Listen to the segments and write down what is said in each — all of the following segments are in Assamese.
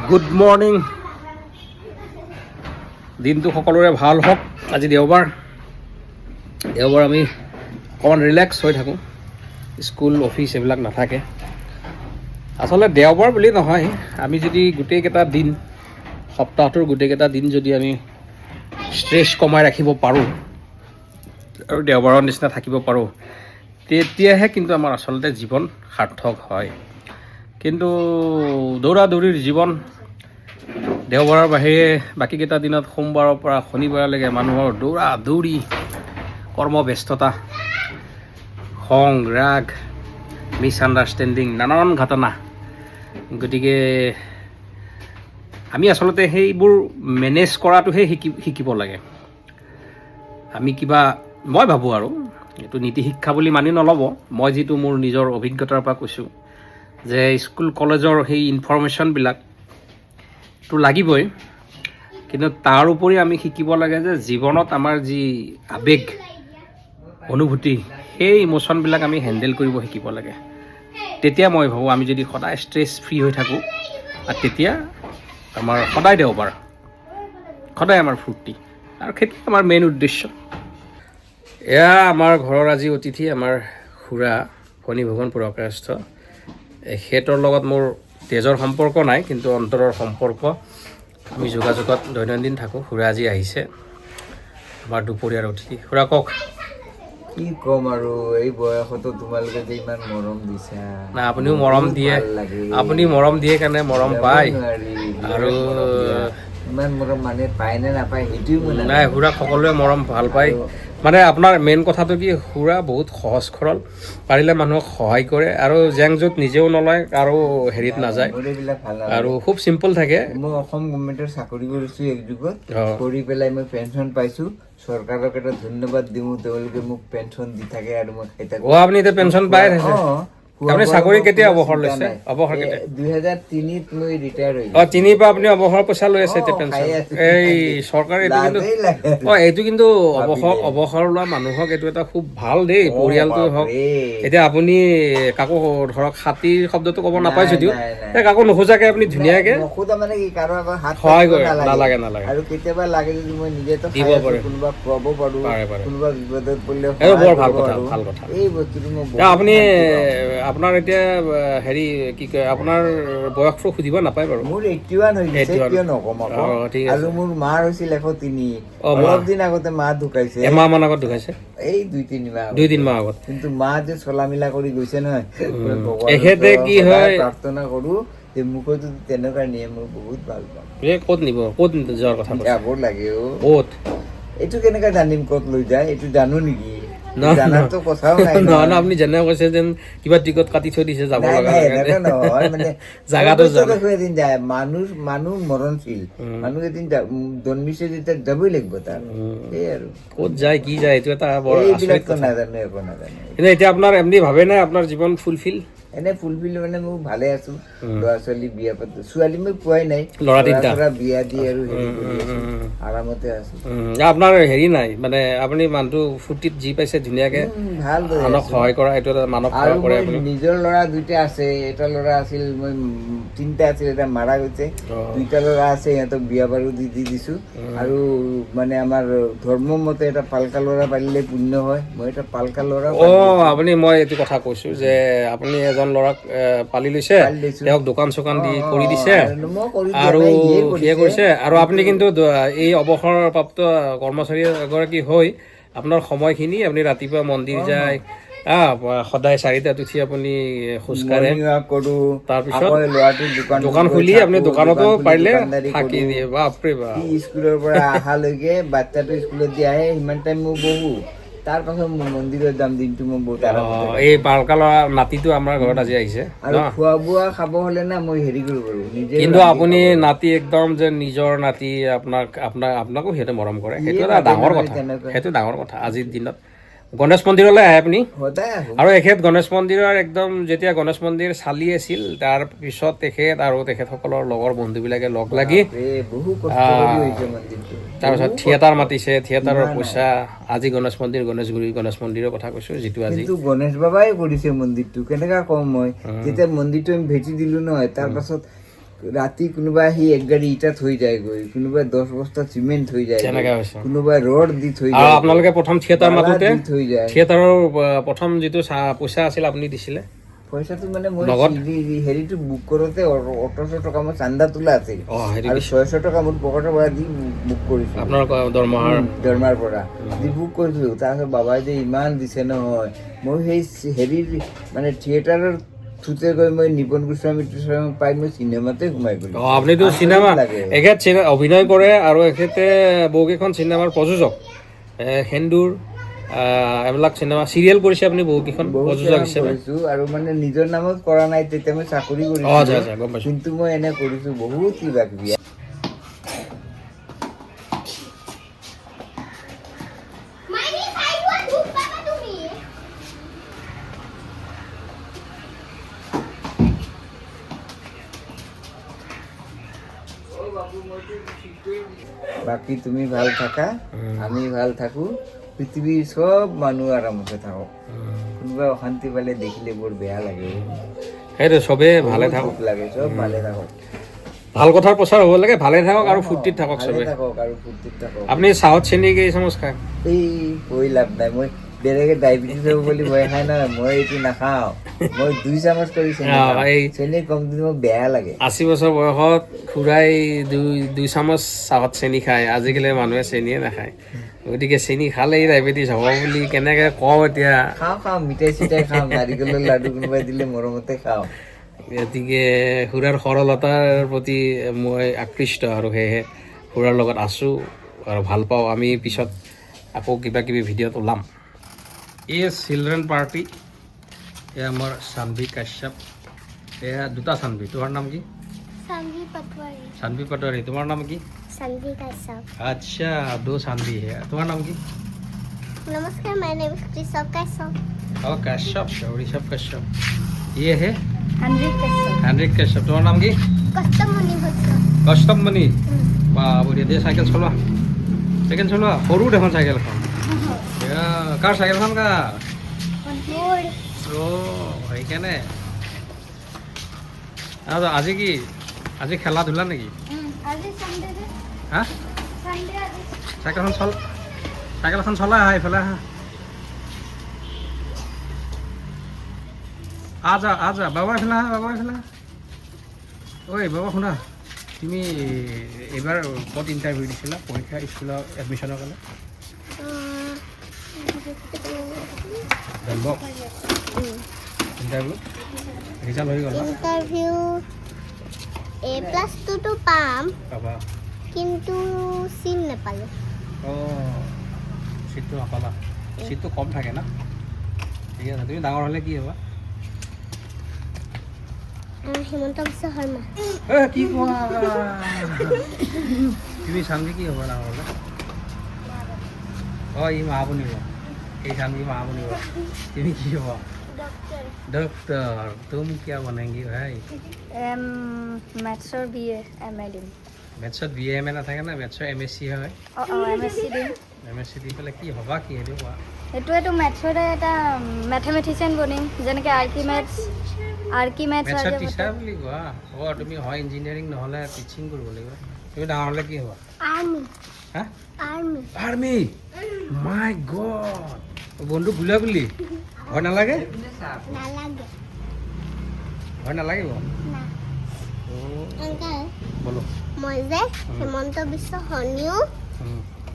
Good morning. দিনটো সকলোৰে ভাল হওক। আজি দেওবাৰ আমি অকণমান ৰিলেক্স হৈ থাকোঁ, স্কুল অফিচ এইবিলাক নাথাকে। আচলতে দেওবাৰ বুলি নহয়, আমি যদি গোটেইকেইটা দিন, সপ্তাহটোৰ গোটেইকেইটা দিন যদি আমি ষ্ট্ৰেছ কমাই ৰাখিব পাৰোঁ আৰু দেওবাৰৰ নিচিনা থাকিব পাৰোঁ, তেতিয়াহে কিন্তু আমাৰ আচলতে জীৱন সাৰ্থক হয়। কিন্তু দৌৰা দৌৰিৰ জীৱন, দেওবাৰৰ বাহিৰে বাকীকেইটা দিনত সোমবাৰৰ পৰা শনিবাৰলৈকে মানুহৰ দৌৰা দৌৰি, কৰ্মব্যস্ততা, খং ৰাগ, মিছআণ্ডাৰষ্টেণ্ডিং, নানান ঘটনা। গতিকে আমি আচলতে সেইবোৰ মেনেজ কৰাটোহে শিকিব লাগে। আমি মই ভাবোঁ আৰু এইটো নীতি শিক্ষা বুলি মানি নল'ব, মই যিটো মোৰ নিজৰ অভিজ্ঞতাৰ পৰা কৈছোঁ যে স্কুল কলেজৰ সেই ইনফৰমেশ্যনবিলাকতো লাগিবই, কিন্তু তাৰ উপৰি আমি শিকিব লাগে যে জীৱনত আমাৰ যি আৱেগ অনুভূতি, সেই ইম'শ্যনবিলাক আমি হেণ্ডেল কৰিব শিকিব লাগে। তেতিয়া মই ভাবোঁ আমি যদি সদায় ষ্ট্ৰেছ ফ্ৰী হৈ থাকোঁ, আৰু তেতিয়া আমাৰ সদায় দেওবাৰ, সদায় আমাৰ ফূৰ্তি, আৰু সেইটো আমাৰ মেইন উদ্দেশ্য। এয়া আমাৰ ঘৰৰ আজি অতিথি, আমাৰ খুৰা ফণীভূষণ পুৰকায়স্থ। এখেতৰ লগত মোৰ তেজৰ সম্পৰ্ক নাই, কিন্তু অন্তৰৰ সম্পৰ্ক। আমি যোগাযোগত দৈনন্দিন থাকোঁ। খুৰা আজি আহিছে, আমাৰ দুপৰীয়াৰ অতিথি। খুৰা কওক। কি ক'ম আৰু, এই বয়সতো তোমালোকে যে ইমান মৰম দিছা। না, আপুনিও মৰম দিয়ে, আপুনি মৰম দিয়ে কাৰণে মৰম পায়। আৰু ইমান মৰম মানে পায় নে নাপায় সেইটোও নাই, খুৰাক সকলোৱে মৰম ভাল পায়। মানে আপোনাৰ মেইন কথাটো কি, খুৰা বহুত সহজ সৰল, পাৰিলে মানুহক সহায় কৰে, আৰু জেং য'ত নিজেও নলয়, আৰু হেৰিত নাযায়, আৰু খুব চিম্পল থাকে। মই অসম গভৰ্ণমেণ্টৰ চাকৰি কৰিছোঁ এক যুগত, কৰি পেলাই মই পেঞ্চন পাইছোঁ। চৰকাৰক এটা ধন্যবাদ দিওঁ, তেওঁলোকে মোক পেঞ্চন দি থাকে আৰু মই খাই থাকোঁ। আপুনি এতিয়া পেঞ্চন পাই থাকে? আপুনি চাকৰি কেতিয়া অৱসৰ লৈছে? অৱসৰ কেতিয়া? 2003ত মই ৰিটায়াৰ হৈ 3 পৰা আপুনি অৱসৰ পইচা লৈ আছে এতিয়া পেঞ্চন? এই চৰকাৰে এইটো কিন্তু এইটো কিন্তু অৱসৰ লোৱা মানুহক এইটো এটা খুব ভাল দেই, পৰিয়ালটো হওক। এতিয়া আপুনি কাকো ধৰক খাতিৰ শব্দটো ক'ব নাপায় যদিও, কাকো নোখোজাকে আপুনি ধুনীয়াকে নোখোজা মানে কি, কাৰো আকৌ হাত সহায় কৰে। নালাগে আৰু কেতিয়াবা লাগে যদি মই নিজেতো দিব পাৰে, কোনোবা খুৱাব পাৰোঁ, কোনোবা বিপদত পৰিলে এইটো বৰ ভাল কথা, ভাল কথা। এই বস্তুটো মই আপুনি আপোনাৰ এতিয়া হেৰি কি কয়, আপোনাৰ বয়সটো সুধিব নাপায় বাৰু? মোৰ 81 হৈ গৈছে, কিয় নকম আকৌ। আৰু মোৰ মাৰ হৈছিল 103। অলপ দিন আগতে মা ঢুকাইছে, এমাহ মান আগত ঢুকাইছে, এই 2-3 মাহ আগত। কিন্তু মা যে চলা মিলা কৰি গৈছে নহয়, এখেতে কি হয় প্ৰাৰ্থনা কৰোঁ যে মোকো যদি তেনেকুৱা নিয়ে মই বহুত ভাল পাম। ক'ত নিব, ক'ত যোৱাৰ কথা যাবৰ লাগে অ'। ক'ত? এইটো কেনেকে জানিম ক'ত লৈ যায়, এইটো জানো নেকি? জানাতো কথাও নাই। নহয়, আপুনি যেনে কৈছে যেন কিবা টিকট কাটি থৈ দিছে যাব লগা। নহয়, মানে জাগাটো এদিন যায়। মানুহ মৰণশীল, মানুহ এদিন জন্মিছে যেতিয়া যাবই লাগিব তাৰ। সেই আৰু ক'ত যায় কি যায় এইটো এটা বৰ এইবিলাকতো নাজানো, একো নাজানো। কিন্তু এতিয়া আপোনাৰ এমনি ভাবে নাই আপোনাৰ জীৱন ফুলফিল? এনে ফুলফিল মানে মোৰ ভালে আছো। ল'ৰা ছোৱালী বিয়া পাতো, ছোৱালী মই পোৱাই নাই। ল'ৰা তিনিটা বিয়া দি আৰু হেৰি কৰি আছো, আৰামতে আছো। আপোনাৰ হেৰি নাই মানে, আপুনি মানুহটো ফূৰ্তিত যি পাইছে ধুনীয়াকে ভাল মানক সহায় কৰা, এইটো এটা মানক সহায় কৰে আপুনি। নিজৰ ল'ৰা 2টা আছে, এটা ল'ৰা আছিল, মই 3টা আছিল, এটা মাৰা গৈছে। 2টা ল'ৰা আছে, সিহঁতক বিয়া বাৰু দি দিছো। আৰু মানে আমাৰ ধৰ্ম মতে এটা পালকা ল'ৰা পাৰিলে পুণ্য হয়। মই এটা পালকা ল'ৰা। আপুনি, মই এইটো কথা কৈছো যে আপুনি এজন ল'ৰাক পালি লৈছে, তেওঁক দোকান চোকান দি কৰি দিছে, আৰু সিয়ে কৰিছে। আৰু আপুনি কিন্তু এই অৱসৰপ্ৰাপ্ত কৰ্মচাৰী এগৰাকী হৈ আপোনাৰ সময়খিনি আপুনি ৰাতিপুৱা মন্দিৰ যায়, সদায় 4টাত উঠি আপুনি খোজকাঢ়ে, তাৰপিছত দোকান খুলি আপুনি দোকানতো পাৰিলে থাকি দিয়ে। বাপৰে বাপ, স্কুলৰ পৰা অহালৈকে বাচ্চাটো স্কুলত দি আহে, সিমান টাইম মই বহো। তাৰ পাছত মই মন্দিৰত যাম, দিনটো মই বহুত এই পালকা ল'ৰা নাতিটো আমাৰ ঘৰত আজি আহিছে। আৰু খোৱা বোৱা খাব হলে না মই হেৰি কৰিব পাৰো নিজে। কিন্তু আপুনি নাতি একদম যে নিজৰ নাতি, আপোনাকো সিহঁতে মৰম কৰে, সেইটো এটা ডাঙৰ কথা, সেইটো ডাঙৰ কথা। আজিৰ দিনত গণেশ মন্দিৰলৈ আহে আপুনি, আৰু এখেত গণেশ মন্দিৰৰ একদম যেতিয়া গণেশ মন্দিৰ চালি আছিল, তাৰ পিছত তেখেতসকলৰ লগৰ বন্ধুবিলাকে লগ লাগি তাৰপিছত থিয়েটাৰ মাতিছে, থিয়েটাৰৰ পইচা। আজি গণেশ মন্দিৰৰ কথা কৈছো, যিটো আজি গণেশ বাবাই কৰিছে মন্দিৰটো। কেনেকা কম মই, যেতিয়া মন্দিৰটো আমি ভেটি দিলো নহয়, তাৰ পাছত ৰাতি কোনোবা আহি এক গাড়ী ইটা থৈ যায়গৈ, কোনোবাই 10 বস্তা চিমেণ্ট থৈ যায়, তেনেকা হৈছে। কোনোবাই ৰড দি থৈ আৰু যায়, আপোনালোকে প্ৰথম থিয়েটাৰ বালা মাতোতে দি থৈ যায়। থিয়েটাৰৰ প্ৰথম যিটো পইচা আছিল আপুনি দিছিলে? পইচাটো মানে মই নগদ? হেৰিটো বুক কৰোঁতে 1800 টকা মই চান্দা তোলা আছিল হেৰি আৰু 600 টকা মোৰ পকেটৰ পৰা দি বুক কৰিছোঁ, আপোনাৰ দৰমাৰ পৰা দি বুক কৰিছিলোঁ। তাৰপিছত বাবাই যে ইমান দিছে নহয়, মই সেই হেৰিৰ মানে থিয়েটাৰৰ থ্ৰুতে গৈ মই নিপন গোস্বামী পাই মই চিনেমাতে সোমাই গ'লো। আপুনিতো আচৰিত চিনেমা লাগে। এখেত অভিনয় কৰে আৰু এখেতে বহুকেইখন চিনেমাৰ প্ৰযোজক, সেন্দুৰ এইবিলাক চিনেমা চিৰিয়েল কৰিছে আপুনি বহুকেইখন বহুত প্ৰযোজক কাম হিচাপে। কৰিছোঁ আৰু মানে নিজৰ নামত কৰা নাই, তেতিয়া মই চাকৰি আচ্ছা কৰিছিলোঁ, আচ্ছা গম পাইছোঁ। কিন্তু মই এনে কৰিছোঁ বহুত কিবা কিবি। বাকী তুমি ভাল থাকা, আমি ভাল থাকো, পৃথিৱীৰ চব মানুহ আৰামতে থাকক। কোনোবাই অশান্তি পালে দেখিলে বৰ বেয়া লাগে, সেইটো চবেই ভালে বহুত থাকক, দুখ লাগে, চব ভালে থাকক, ভাল কথাৰ প্ৰচাৰ হ'ব লাগে, ভালে থাকক আৰু ফূৰ্তিত থাকক ভালে চবে। থাকক আৰু ফূৰ্তিত থাকক। আপুনি চাহত চেনি কেই চামুচ খায়? এই কৈ লাভ নাই, মই বেলেগে ডায়েবেটিছ হ'ব বুলি ভয় খাই নহয়, মই এইটো নাখাওঁ। মই 2 চামুচ কৰি চেনি খাওঁ, চেনি কম দিলে মোক বেয়া লাগে। 80 বছৰ বয়সত খুৰাই 2 চামুচ চাহত চেনি খায়, আজিকালি মানুহে চেনিয়ে নাখায়। গতিকে চেনি খালেই ডায়েবেটিছ হ'ব বুলি কেনেকৈ কওঁ এতিয়া। খাওঁ মিঠাই চিঠাই খাওঁ, নাৰিকলৰ লাডু কোনোবাই দিলে মৰমতে খাওঁ। গতিকে খুৰাৰ সৰলতাৰ প্ৰতি মই আকৃষ্ট আৰু সেয়েহে খুৰাৰ লগত আছোঁ আৰু ভাল পাওঁ। আমি পিছত আকৌ কিবা কিবি ভিডিঅ'ত ওলাম। এই চিলড্ৰেন পাৰ্টি, এয়া আমাৰ চানভি কাশ্যপ, এয়া 2টা চানভি। তোমাৰ নাম কি? চানভি পাটোৱাৰী। তোমাৰ নাম কি? Sanvi Kaisap. আচ্ছা, 2 চানভি হে। তোমাৰ নাম কি? Namaskar, my name is Krishop Kaisap. Oh, Kashyap, Rishabh Kashyap. ये है Henrik Kaisap. हेनरिक कश्यप। तुम्हारा नाम की? Kastamani Bhatta. कौस्तभ मणि। वाह बढ़िया। दे साइकिल चलवा, साइकिल चलवा। সৰু দেখোন চাইকেলখন। কাৰ চাইকেলখন কাৰ? Lord. সেইকাৰণে আজি কি আজি খেলা ধূলা নেকি? আজি Sunday. হা Sunday আজি. চাইকেলখন চলাই আহা এইফালে আহা। আজা বাবা এইফালে আহা, বাবা এইফালে আহা। ঐ বাবা শুনা, তুমি এইবাৰ ক'ত ইণ্টাৰভিউ দিছিলা পৰীক্ষা স্কুলৰ এডমিশ্যনৰ কাৰণে? ইণ্টাৰভিউ ৰিজাল্ট হৈ গ'ল? ইণ্টাৰভিউ A+ টো পাম, পাবা। কিন্তু চিন নাপালোঁ। চিটটো নাপালা? চিটটো কম থাকে না? ঠিক আছে, তুমি ডাঙৰ হ'লে কি হ'বা? হিমন্ত বিশ্ব শৰ্মা। কি কোৱা? তুমি চানভি কি হ'বা ডাঙৰ হ'লে? ই মা বনিব, এই চানভি মা বনিব। তুমি কি হ'বা? डॉक्टर। तुम क्या बनेंगी भाई? মেথছৰ BA MA দিম। মেথছত BA MA নাথাকে না, মেথছৰ MSc হয়। MSc দিম। MSc দি পেলাই কি হ'বা, কি সেইটো কোৱা? সেইটোৱেতো মেথছৰে এটা মেথমেটিচিয়ান বনিম, যেনেকৈ আৰ্কিমেথছ মেথছৰ টিচাৰ বুলি কোৱা। তুমি হয় ইঞ্জিনিয়াৰিং নহ'লে টিচিং কৰিব লাগিব। তুমি ডাঙৰ হ'লে কি হ'বা? আৰ্মি। হা? আৰ্মি। আৰ্মি? মাই গড, বন্ধু গুলা গুলি ভয় নালাগে? নালাগে। ভয় নালাগিব? না। আংকল, বলো। মই যে হিমন্ত বিশ্ব শৰ্মাও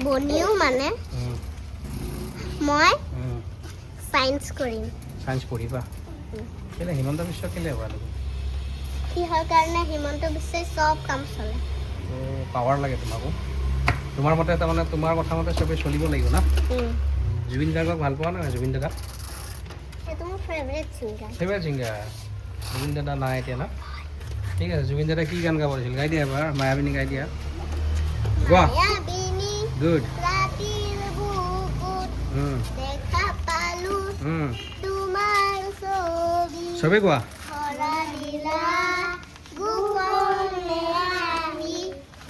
বনিও মানে মই চায়েন্স কৰিম। চায়েন্স পঢ়িবা? কেলে হিমন্ত বিশ্ব কেলে হ'বা তুমি? কিহৰ কাৰণে? হিমন্ত বিশ্বই চব কাম চলে। পাৱাৰ লাগে তোমাকো। তোমাৰ মতে তাৰমানে তোমাৰ কথা মতে চবেই চলিব লাগিব না? জুবিন গাৰ্গক ভাল পোৱা নাই? জুবিন দাদা সেইটো মোৰ favourite singer. Favourite singer. Zubeen দাদা নাই এতিয়া না? ঠিক আছে, জুবিন দাদা কি গান গাব দিছিল? গাই দিয়া এবাৰ, মায়াবিনী গাই দিয়া। গোৱা। মায়াবিনী গুড। ৰাতিৰ বুকুত দেখা পালো তোমাৰ ছবি। চবেই গোৱা। ধৰা দিলা গোপনে আমি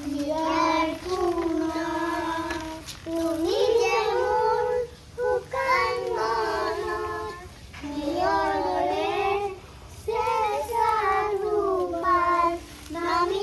বিয়াৰ কোণত, তুমি যে মোৰ শুকান মনত নিয়ৰে চেঁচা ৰূপাল নামি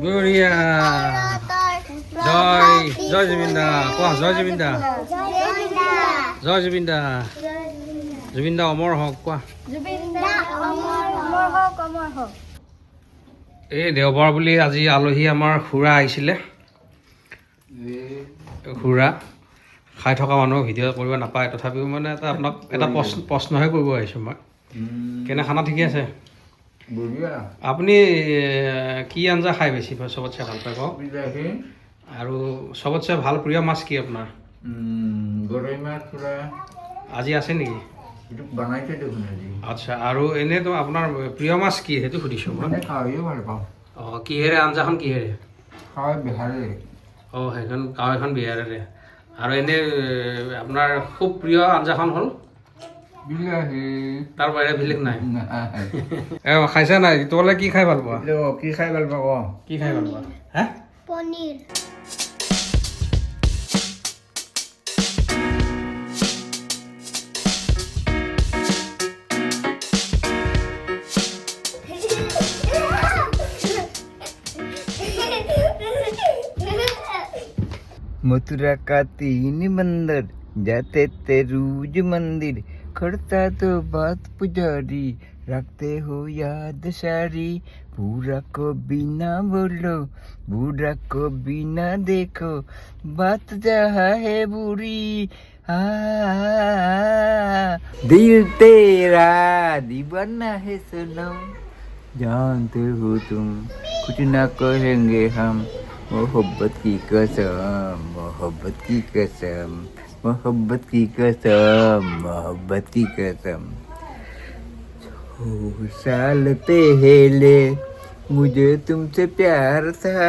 বঢ়িয়া জয় জয় জুবিন দা কোৱা জয় জুবিন দা জয় জুবিন দা জুবিন দা অমৰ হওক কোৱা এই দেওবাৰ বুলি আজি আলহী আমাৰ খুৰা আহিছিলে খুৰা খাই থকা মানুহ ভিডিঅ' কৰিব নাপায় তথাপিও মানে আপোনাক এটা প্ৰশ্নহে কৰিব আহিছোঁ মই কেনে খানা ঠিকে আছে আপুনি কি আঞ্জা খাই বেছি চবতছে ভাল পায় কওক আৰু চবতছে ভাল প্ৰিয় মাছ কি আপোনাৰ গৰৈ মাছ পুৰা আজি আছে নেকি এইটো বনাইছে দেখোন আজি আচ্ছা আৰু এনেইতো আপোনাৰ প্ৰিয় মাছ কি সেইটো সুধিছোঁ মই খাইও ভাল পাওঁ অঁ কিহেৰে আঞ্জাখন কিহেৰে খাই বিহাৰে অঁ সেইখন গাঁও এখন বিহাৰেৰে আৰু এনেই আপোনাৰ খুব প্ৰিয় আঞ্জাখন হ'ল বিলাহী তাৰ বাহিৰে বেলেগ নাই খাইছা নাই তোমালোকে কি খাই ভাল পোৱা কি খাই ভাল পাওঁ কি খাই ভাল পোৱা হা পনীৰ मथुरा का तीन मंदिर जाते थे रोज मंदिर करता तो बात पुजारी रखते हो याद सारी पूरा को बिना बोलो बूढ़ा को बिना देखो बात जहाँ है बुरी दिल तेरा दीवाना है सनम जानते हो तुम कुछ ना कहेंगे हम मोहब्बत की कसम मोहब्बत की कसम मोहब्बत की कसम मोहब्बत की कसम 6 साल पहले मुझे तुमसे प्यार था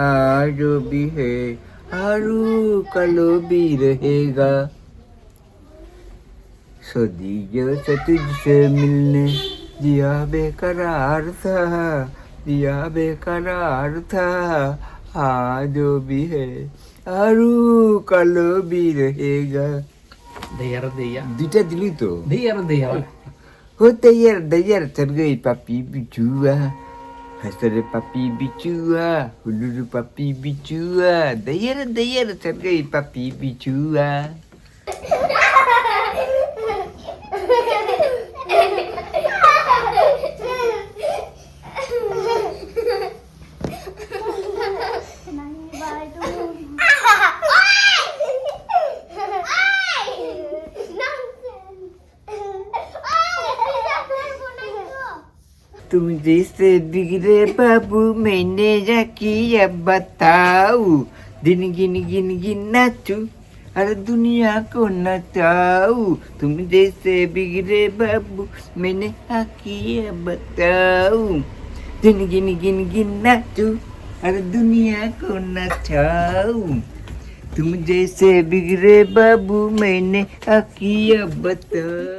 आज भी है आरू कलो भी रहेगा सदियों से तुझसे मिलने जिया बेकरार था दिया बेकरार था आज भी है आरू कलो भी रहेगा दैया दुटा दिली तो दैया हो दैयार चल गई पापी बिचुआ हसरे पापी बिचुआ हुलुरु पापी बिचुआ दैयार चल गई पापी बिचुआ तुम जैसे बिगड़े बाबू मैंने क्या किया बताओ दिन गिन नाचू अरे दुनिया को नचाओ तुम जैसे बिगड़े बाबू मैंने क्या किया बताओ दिन गिन नाचू अरे दुनिया को नचाओ तुम जैसे बिगड़े बाबू मैंने क्या किया बताओ